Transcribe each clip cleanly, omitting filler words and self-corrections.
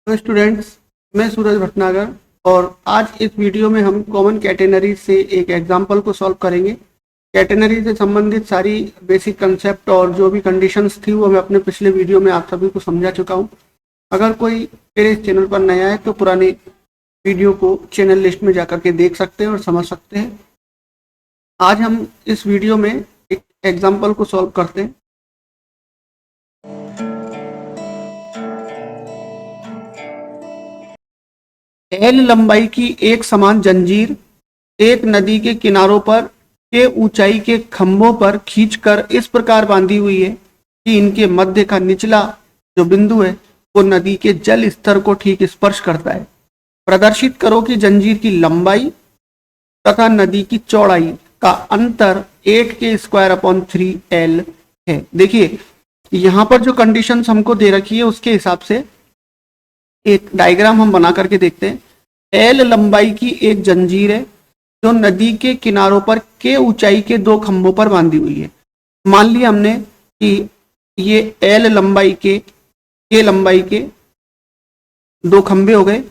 Hello students, मैं सूरज भटनागर और आज इस वीडियो में हम कॉमन कैटेनरी से एक एग्जाम्पल को सॉल्व करेंगे। कैटेनरी से संबंधित सारी बेसिक कंसेप्ट और जो भी कंडीशंस थी वो मैं अपने पिछले वीडियो में आप सभी को समझा चुका हूँ। अगर कोई मेरे इस चैनल पर नया है तो पुराने वीडियो को चैनल लिस्ट में जाकर के देख सकते हैं और समझ सकते हैं। आज हम इस वीडियो में एक एग्जाम्पल को सॉल्व करते हैं। एल लंबाई की एक समान जंजीर एक नदी के किनारों पर के ऊंचाई के खंभों पर खींचकर इस प्रकार बांधी हुई है कि इनके मध्य का निचला जो बिंदु है वो नदी के जल स्तर को ठीक स्पर्श करता है। प्रदर्शित करो कि जंजीर की लंबाई तथा नदी की चौड़ाई का अंतर 8k² / 3l है। देखिए यहाँ पर जो कंडीशंस हमको दे रखी है उसके हिसाब से एक डायग्राम हम बना करके देखते हैं। एल लंबाई की एक जंजीर है जो नदी के किनारों पर के ऊंचाई के दो खंभों पर बांधी हुई है। मान लिया हमने कि ये एल लंबाई के लंबाई के दो खंभे हो गए।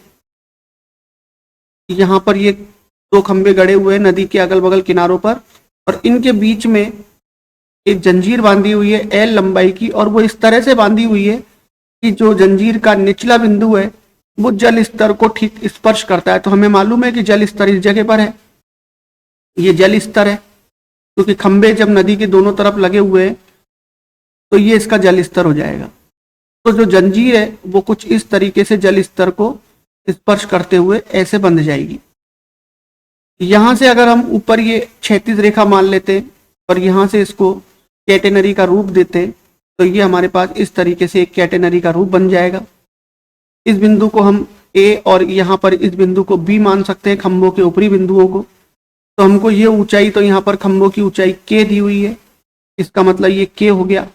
यहाँ पर ये दो खंभे गड़े हुए हैं नदी के अगल बगल किनारों पर और इनके बीच में एक जंजीर बांधी हुई है एल लंबाई की, और वो इस तरह से बांधी हुई है कि जो जंजीर का निचला बिंदु है वो जल स्तर को ठीक स्पर्श करता है। तो हमें मालूम है कि जल स्तर इस जगह पर है, ये जल स्तर है क्योंकि खंभे जब नदी के दोनों तरफ लगे हुए हैं तो ये इसका जल स्तर हो जाएगा। तो जो जंजीर है वो कुछ इस तरीके से जल स्तर को स्पर्श करते हुए ऐसे बंध जाएगी। यहां से अगर हम ऊपर ये क्षैतिज रेखा मान लेते हैं और यहां से इसको कैटेनरी का रूप देते हैं तो ये हमारे पास इस तरीके से एक कैटेनरी का रूप बन जाएगा। इस बिंदु को हम ए और यहाँ पर इस बिंदु को बी मान सकते हैं, खंभों के ऊपरी बिंदुओं को। तो हमको ये ऊंचाई, तो यहाँ पर खंभों की ऊंचाई के दी हुई है, इसका मतलब ये के हो गया।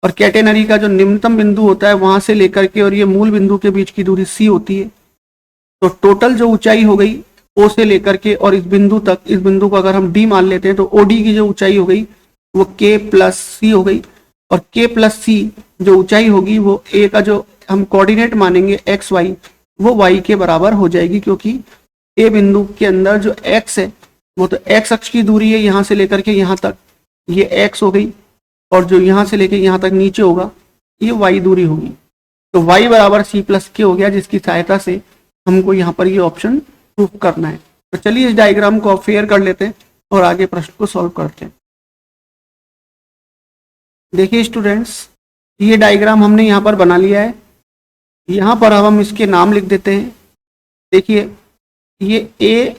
और कैटेनरी का जो निम्नतम बिंदु होता है वहां से लेकर के और ये मूल बिंदु के बीच की दूरी सी होती है। तो टोटल जो ऊंचाई हो गई ओ से लेकर के और इस बिंदु तक, इस बिंदु को अगर हम डी मान लेते हैं तो ओडी की जो ऊंचाई हो गई वो के प्लस सी हो गई। और के प्लस सी जो ऊंचाई होगी वो ए का जो हम कोऑर्डिनेट मानेंगे एक्स वाई वो वाई के बराबर हो जाएगी, क्योंकि ए बिंदु के अंदर जो एक्स है वो तो एक्स अक्ष की दूरी है यहाँ से लेकर के यहाँ तक, ये एक्स हो गई, और जो यहाँ से लेकर यहाँ तक नीचे होगा ये वाई दूरी होगी। तो वाई बराबर सी प्लस के हो गया, जिसकी सहायता से हमको यहाँ पर ये ऑप्शन प्रूफ करना है। तो चलिए इस डायग्राम को फेयर कर लेते हैं और आगे प्रश्न को सॉल्व करते हैं। देखिए स्टूडेंट्स, ये डायग्राम हमने यहाँ पर बना लिया है। यहाँ पर अब हम इसके नाम लिख देते हैं। देखिए ये ए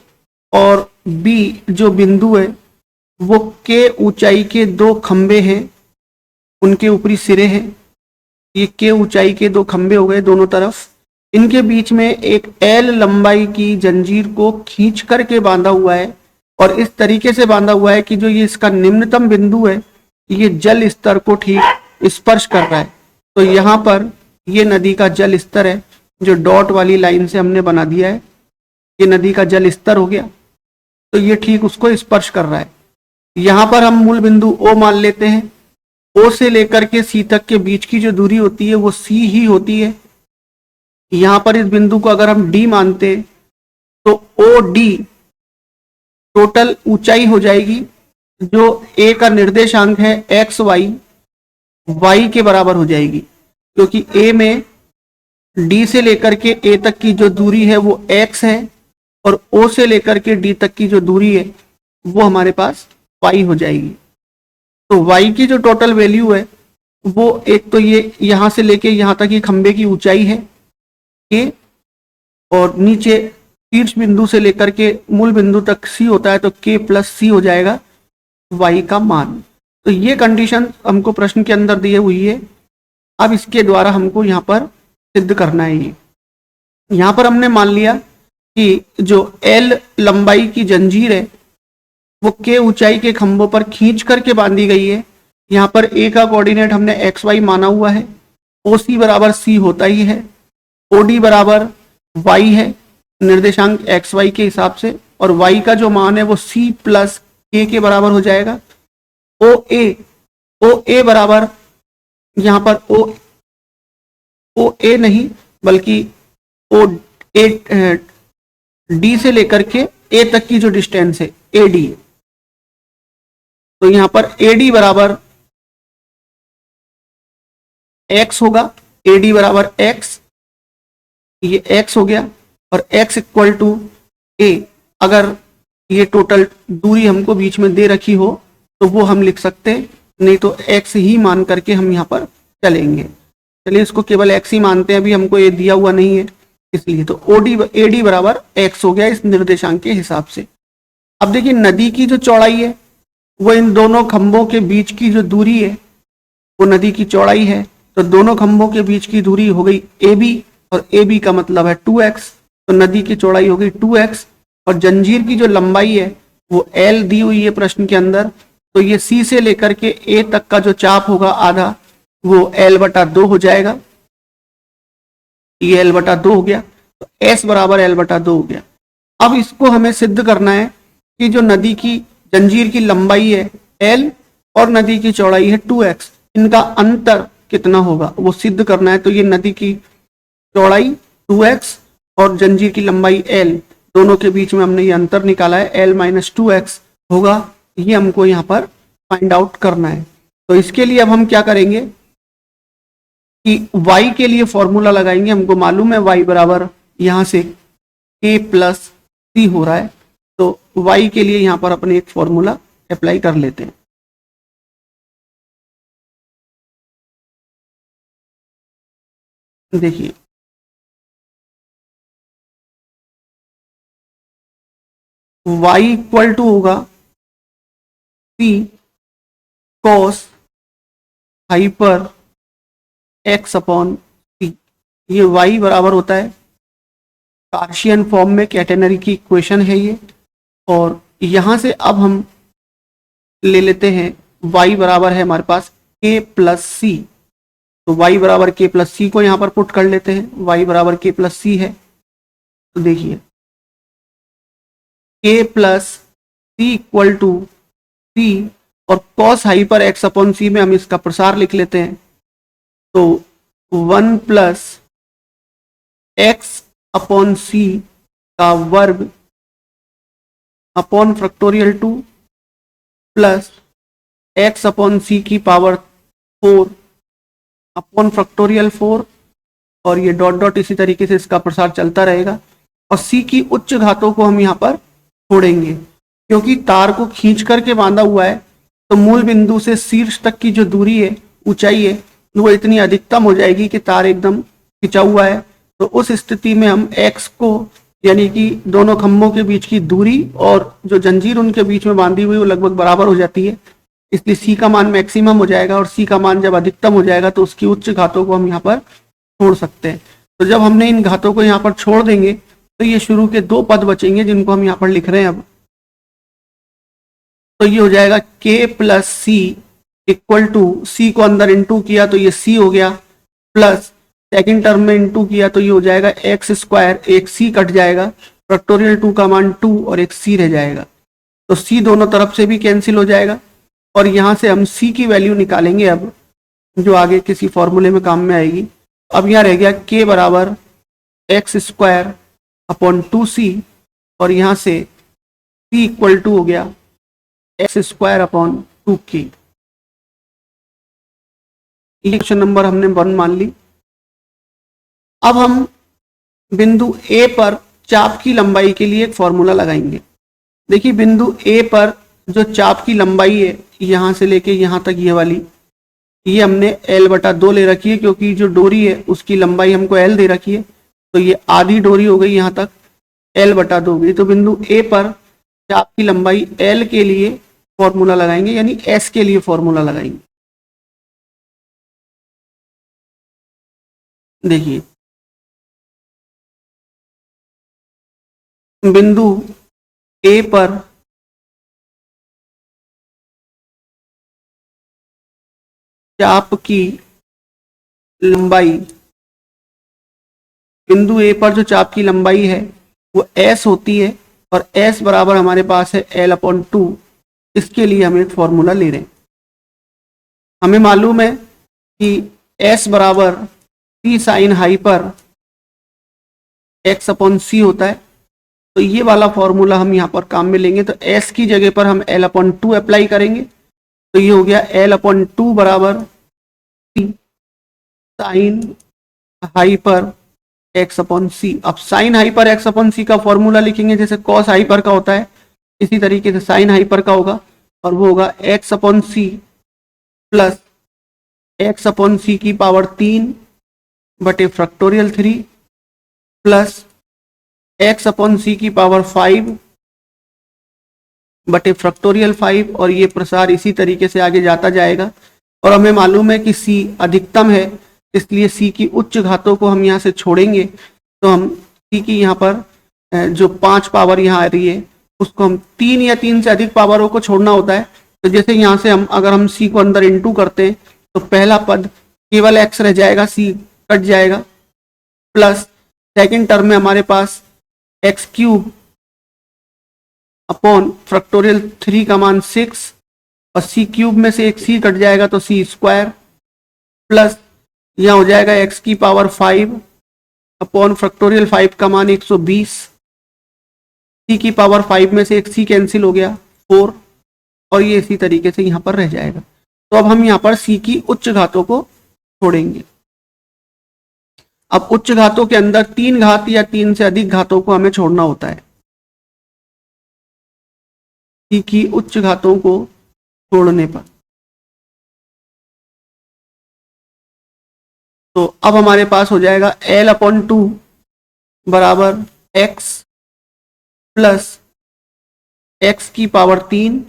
और बी जो बिंदु है वो के ऊंचाई के दो खंबे हैं, उनके ऊपरी सिरे हैं। ये के ऊंचाई के दो खंबे हो गए दोनों तरफ। इनके बीच में एक एल लंबाई की जंजीर को खींच करके बांधा हुआ है और इस तरीके से बांधा हुआ है कि जो ये इसका निम्नतम बिंदु है ये जल स्तर को ठीक स्पर्श कर रहा है। तो यहाँ पर ये नदी का जल स्तर है जो डॉट वाली लाइन से हमने बना दिया है। ये नदी का जल स्तर हो गया, तो ये ठीक उसको स्पर्श कर रहा है। यहाँ पर हम मूल बिंदु ओ मान लेते हैं। ओ से लेकर के सी तक के बीच की जो दूरी होती है वो सी ही होती है। यहाँ पर इस बिंदु को अगर हम डी मानते तो ओ डी टोटल ऊंचाई हो जाएगी जो ए का निर्देशांक है एक्स वाई, वाई के बराबर हो जाएगी, क्योंकि ए में डी से लेकर के ए तक की जो दूरी है वो एक्स है और ओ से लेकर के डी तक की जो दूरी है वो हमारे पास वाई हो जाएगी। तो वाई की जो टोटल वैल्यू है वो एक तो ये यहाँ से लेके यहाँ तक की खंबे की ऊंचाई है के, और नीचे शीर्ष बिंदु से लेकर के मूल बिंदु तक सी होता है तो के प्लस सी हो जाएगा वाई का मान। तो ये कंडीशन हमको प्रश्न के अंदर दी हुई है। अब इसके द्वारा हमको यहाँ पर सिद्ध करना है। ये यहाँ पर हमने मान लिया कि जो एल लंबाई की जंजीर है वो के ऊंचाई के खंभों पर खींच करके बांधी गई है। यहाँ पर ए का कोऑर्डिनेट हमने एक्स वाई माना हुआ है। ओ सी बराबर सी होता ही है, ओ डी बराबर वाई है निर्देशांक एक्स वाई के हिसाब से, और वाई का जो मान है वो सी प्लस के बराबर हो जाएगा। ओ ए बराबर यहाँ पर ओ ए नहीं बल्कि ओ ए डी से लेकर के ए तक की जो डिस्टेंस है ए डी, तो यहां पर ए डी बराबर एक्स होगा, ए डी बराबर एक्स, ये एक्स हो गया, और एक्स इक्वल टू ए। अगर ये टोटल दूरी हमको बीच में दे रखी हो तो वो हम लिख सकते हैं, नहीं तो एक्स ही मान करके हम यहाँ पर चलेंगे। चलिए इसको केवल एक्स ही मानते हैं, अभी हमको ये दिया हुआ नहीं है इसलिए। तो ओडी ए डी बराबर एक्स हो गया इस निर्देशांक के हिसाब से। अब देखिए नदी की जो चौड़ाई है वो इन दोनों खंभों के बीच की जो दूरी है वो नदी की चौड़ाई है, तो दोनों खंभों के बीच की दूरी हो गई ए बी, और ए बी का मतलब है 2x, तो नदी की चौड़ाई हो गई 2x, और जंजीर की जो लंबाई है वो L दी हुई है प्रश्न के अंदर, तो ये C से लेकर के A तक का जो चाप होगा आधा वो L/2 हो जाएगा, ये L/2 हो गया, तो S बराबर L/2 हो गया। अब इसको हमें सिद्ध करना है कि जो नदी की जंजीर की लंबाई है L और नदी की चौड़ाई है 2x, इनका अंतर कितना होगा वो सिद्ध करना है। तो ये नदी की चौड़ाई 2x और जंजीर की लंबाई L, दोनों के बीच में हमने ये अंतर निकाला है, L-2x होगा, ये हमको यहाँ पर फाइंड आउट करना है। तो इसके लिए अब हम क्या करेंगे कि y के लिए फॉर्मूला लगाएंगे। हमको मालूम है y बराबर यहाँ से k प्लस सी हो रहा है, तो y के लिए यहाँ पर अपने एक फॉर्मूला अप्लाई कर लेते हैं। देखिए y इक्वल टू होगा c cos hyper x upon c, ये y बराबर होता है कार्शियन फॉर्म में, कैटेनरी की इक्वेशन है ये। और यहां से अब हम ले लेते हैं y बराबर है हमारे पास k प्लस सी, तो y बराबर k प्लस सी को यहां पर पुट कर लेते हैं, y बराबर k प्लस सी है, तो देखिए k plus c equal to c, और cos hyper x upon c में हम इसका प्रसार लिख लेते हैं, तो 1 प्लस एक्स अपॉन सी का वर्ग upon factorial 2 plus x upon c की पावर 4 अपॉन फैक्टोरियल 4, और ये डॉट डॉट इसी तरीके से इसका प्रसार चलता रहेगा। और सी की उच्च घातों को हम यहाँ पर छोड़ेंगे, क्योंकि तार को खींच करके बांधा हुआ है, तो मूल बिंदु से शीर्ष तक की जो दूरी है, ऊंचाई है, वो इतनी अधिकतम हो जाएगी कि तार एकदम खिंचा हुआ है। तो उस स्थिति में हम x को, यानी कि दोनों खंभों के बीच की दूरी और जो जंजीर उनके बीच में बांधी हुई वो लगभग बराबर हो जाती है, इसलिए c का मान मैक्सिमम हो जाएगा, और c का मान जब अधिकतम हो जाएगा तो उसकी उच्च घातों को हम यहाँ पर छोड़ सकते हैं। तो जब हमने इन घातों को यहाँ पर छोड़ देंगे तो ये शुरू के दो पद बचेंगे जिनको हम यहाँ पर लिख रहे हैं अब। तो ये हो जाएगा k plus c equal to, c को अंदर इंटू किया तो ये c हो गया, प्लस सेकेंड टर्म में इंटू किया तो ये हो जाएगा एक्स स्क्वायर, एक c कट जाएगा, फैक्टोरियल 2 का मान 2 और एक c रह जाएगा, तो c दोनों तरफ से भी कैंसिल हो जाएगा। और यहाँ से हम c की वैल्यू निकालेंगे अब, जो आगे किसी फॉर्मूले में काम में आएगी। अब यहाँ रह गया k बराबर एक्स स्क्वायर अपॉन 2c, और यहाँ से c इक्वल टू हो गया एक्स स्क्वायर अपॉन 2k। ये क्वेश्चन नंबर हमने 1 मान ली। अब हम बिंदु A पर चाप की लंबाई के लिए एक फॉर्मूला लगाएंगे। देखिए बिंदु A पर जो चाप की लंबाई है यहां से लेके यहां तक, ये वाली, ये हमने L/2 ले रखी है, क्योंकि जो डोरी है उसकी लंबाई हमको L दे रखी है, तो ये आधी डोरी हो गई, यहां तक L/2 हो गई। तो बिंदु A पर चाप की लंबाई L के लिए फॉर्मूला लगाएंगे, यानी S के लिए फॉर्मूला लगाएंगे। देखिए बिंदु A पर चाप की लंबाई, बिंदु A पर जो चाप की लंबाई है वो S होती है, और S बराबर हमारे पास है L/2। इसके लिए हम एक फॉर्मूला ले रहे हैं। हमें मालूम है कि S बराबर C sine hyper x upon c होता है। तो ये वाला फॉर्मूला हम यहाँ पर काम में लेंगे, तो एस की जगह पर हम एल अपॉन टू अप्लाई करेंगे। तो ये हो गया एल अपॉन टू बराबर सी साइन हाइपर एक्स अपॉन सी। अब sign hyper x upon c का फॉर्मूला लिखेंगे जैसे कॉस हाइपर का होता है, इसी तरीके से साइन हाइपर का होगा, और वो होगा x upon c plus x upon c की पावर 3 बटे factorial 3 plus x upon c की पावर 5 बटे फैक्टोरियल 5, और ये प्रसार इसी तरीके से आगे जाता जाएगा। और हमें मालूम है कि सी अधिकतम है, इसलिए सी की उच्च घातों को हम यहाँ से छोड़ेंगे। तो हम सी की यहाँ पर जो 5 पावर यहाँ आ रही है उसको हम 3 या 3 से अधिक पावरों को छोड़ना होता है। तो जैसे यहाँ से हम अगर हम सी को अंदर इनटू करते हैं तो पहला पद केवल एक्स रह जाएगा, सी कट जाएगा, प्लस सेकेंड टर्म में हमारे पास एक्स क्यूब अपॉन फैक्टोरियल 3 का मान 6, और सी क्यूब में से एक सी कट जाएगा तो सी स्क्वायर, प्लस यहाँ हो जाएगा एक्स की पावर 5 अपॉन फैक्टोरियल 5 का मान 120, सी की पावर 5 में से एक सी कैंसिल हो गया 4, और ये इसी तरीके से यहाँ पर रह जाएगा। तो अब हम यहाँ पर सी की उच्च घातों को छोड़ेंगे। अब उच्च घातों के अंदर 3 घात या 3 से अधिक घातों को हमें छोड़ना होता है। सी की उच्च घातों को छोड़ने पर तो अब हमारे पास हो जाएगा एल अपॉन टू बराबर एक्स प्लस एक्स की पावर 3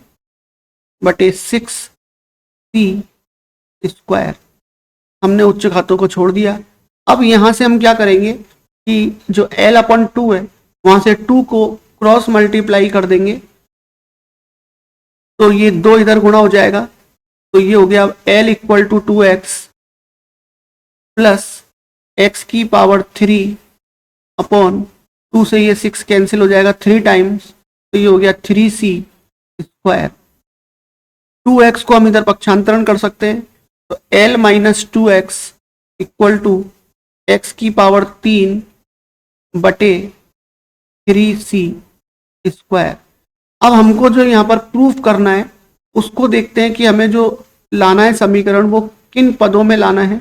बटे 6 सी स्क्वायर। हमने उच्च घातों को छोड़ दिया। अब यहां से हम क्या करेंगे कि जो एल अपॉन टू है वहां से 2 को क्रॉस मल्टीप्लाई कर देंगे, तो ये 2 इधर गुणा हो जाएगा। तो ये हो गया L equal to 2x plus x की पावर 3 अपॉन 2 से ये 6 कैंसिल हो जाएगा 3 टाइम्स, तो ये हो गया 3c स्क्वायर। 2x को हम इधर पक्षांतरण कर सकते हैं, तो l minus 2x equal to x की पावर 3 बटे 3c स्क्वायर। अब हमको जो यहाँ पर प्रूफ करना है उसको देखते हैं कि हमें जो लाना है समीकरण वो किन पदों में लाना है।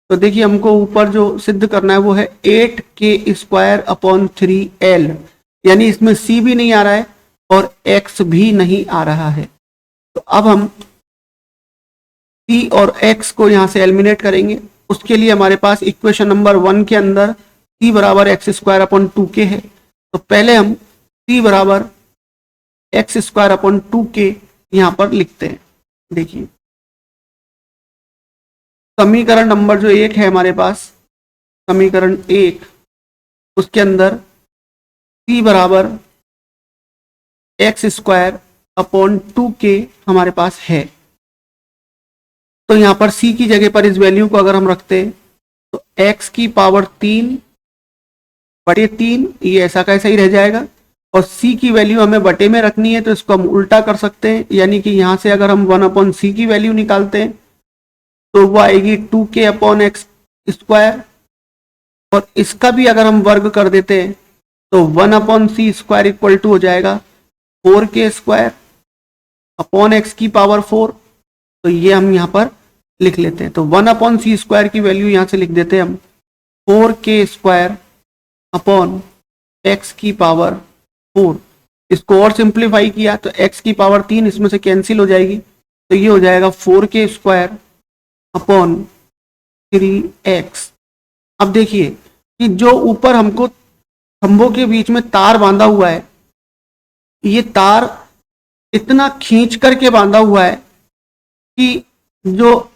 तो देखिए हमको ऊपर जो सिद्ध करना है वो है 8k स्क्वायर अपॉन 3l, यानी इसमें c भी नहीं आ रहा है और x भी नहीं आ रहा है। तो अब हम c और x को यहाँ से एलिमिनेट करेंगे। उसके लिए हमारे पास इक्वेशन नंबर 1 के अंदर c बराबर एक्स स्क्वायर अपॉन 2k है। तो पहले हम c बराबर एक्स स्क्वायर अपॉन 2k यहाँ पर लिखते हैं। देखिए समीकरण नंबर जो 1 है हमारे पास, समीकरण 1, उसके अंदर c बराबर एक्स स्क्वायर अपॉन 2k हमारे पास है। तो यहाँ पर c की जगह पर इस वैल्यू को अगर हम रखते हैं तो x की पावर 3 बटे 3 ये ऐसा का ऐसा ही रह जाएगा, और c की वैल्यू हमें बटे में रखनी है तो इसको हम उल्टा कर सकते हैं, यानी कि यहाँ से अगर हम 1 अपॉन सी की वैल्यू निकालते हैं तो वो आएगी 2k अपॉन एक्स स्क्वायर, और इसका भी अगर हम वर्ग कर देते हैं तो 1 upon C square equal to हो जाएगा 4k स्क्वायर अपॉन एक्स की पावर 4। तो ये हम यहाँ पर लिख लेते हैं। तो 1 अपॉन सी स्क्वायर की वैल्यू यहाँ से लिख देते हैं हम 4k स्क्वायर अपॉन एक्स की पावर 4। इसको और सिंप्लीफाई किया तो x की पावर 3 इसमें से कैंसिल हो जाएगी, तो ये हो जाएगा 4k स्क्वायर अपॉन 3x। अब देखिए कि जो ऊपर हमको खंभों के बीच में तार बांधा हुआ है, ये तार इतना खींच करके बांधा हुआ है कि जो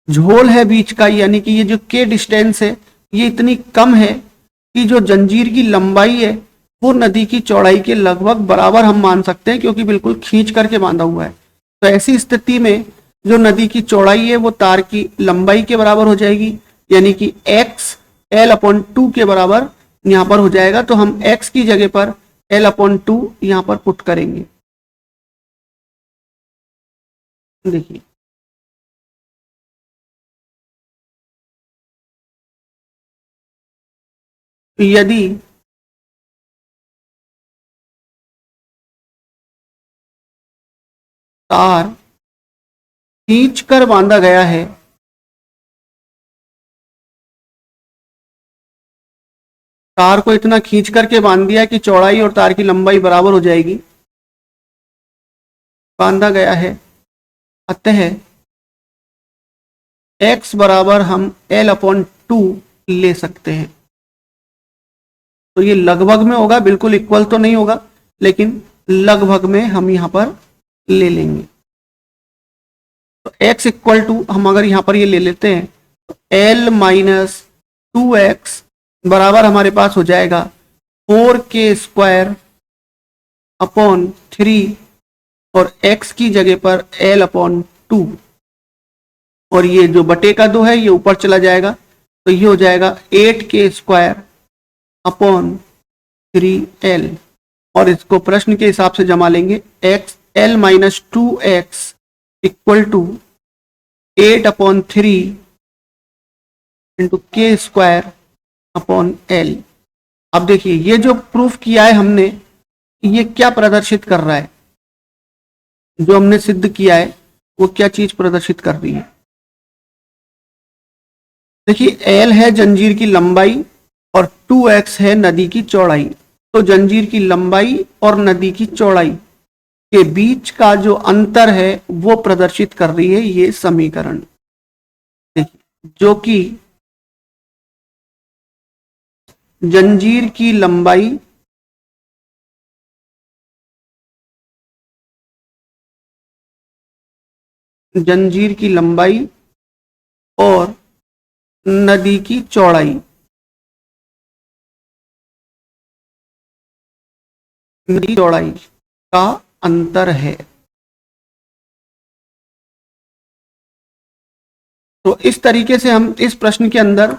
झोल है बीच का, यानी कि ये जो के डिस्टेंस है ये इतनी कम है कि जो जंजीर की लंबाई है वो नदी की चौड़ाई के लगभग बराबर हम मान सकते हैं, क्योंकि बिल्कुल खींच करके बांधा हुआ है। तो ऐसी स्थिति में जो नदी की चौड़ाई है वो तार की लंबाई के बराबर हो जाएगी, यानी कि x l अपॉन 2 के बराबर यहाँ पर हो जाएगा। तो हम x की जगह पर l अपॉन 2 यहाँ पर पुट करेंगे। देखिए यदि तार खींच कर बांधा गया है, तार को इतना खींच करके बांध दिया कि चौड़ाई और तार की लंबाई बराबर हो जाएगी, बांधा गया है। अतः x बराबर हम L/2 ले सकते हैं। तो ये लगभग में होगा, बिल्कुल इक्वल तो नहीं होगा, लेकिन लगभग में हम यहां पर ले लेंगे। तो x इक्वल टू हम अगर यहां पर ये ले लेते हैं तो L-2x बराबर हमारे पास हो जाएगा 4k² और x की जगह पर L/2 और ये जो बटे का 2 है ये ऊपर चला जाएगा, तो ये हो जाएगा 8k²/3l और इसको प्रश्न के हिसाब से जमा लेंगे। L-2x equal to 8/3 into k²/l। अब देखिए ये जो प्रूफ किया है हमने, ये क्या प्रदर्शित कर रहा है, जो हमने सिद्ध किया है वो क्या चीज प्रदर्शित कर रही है। देखिए L है जंजीर की लंबाई और 2x है नदी की चौड़ाई। तो जंजीर की लंबाई और नदी की चौड़ाई के बीच का जो अंतर है वो प्रदर्शित कर रही है ये समीकरण, देखिए जो कि जंजीर की लंबाई और नदी की चौड़ाई का अंतर है। तो इस तरीके से हम इस प्रश्न के अंदर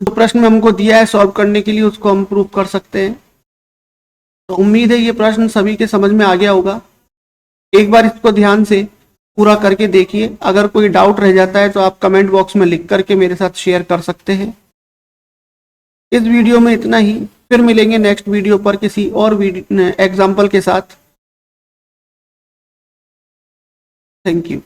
जो प्रश्न में हमको दिया है सॉल्व करने के लिए उसको हम प्रूव कर सकते हैं। तो उम्मीद है ये प्रश्न सभी के समझ में आ गया होगा। एक बार इसको ध्यान से पूरा करके देखिए, अगर कोई डाउट रह जाता है तो आप कमेंट बॉक्स में लिख करके मेरे साथ शेयर कर सकते हैं। इस वीडियो में इतना ही, फिर मिलेंगे नेक्स्ट वीडियो पर किसी और एग्जाम्पल के साथ। Thank you.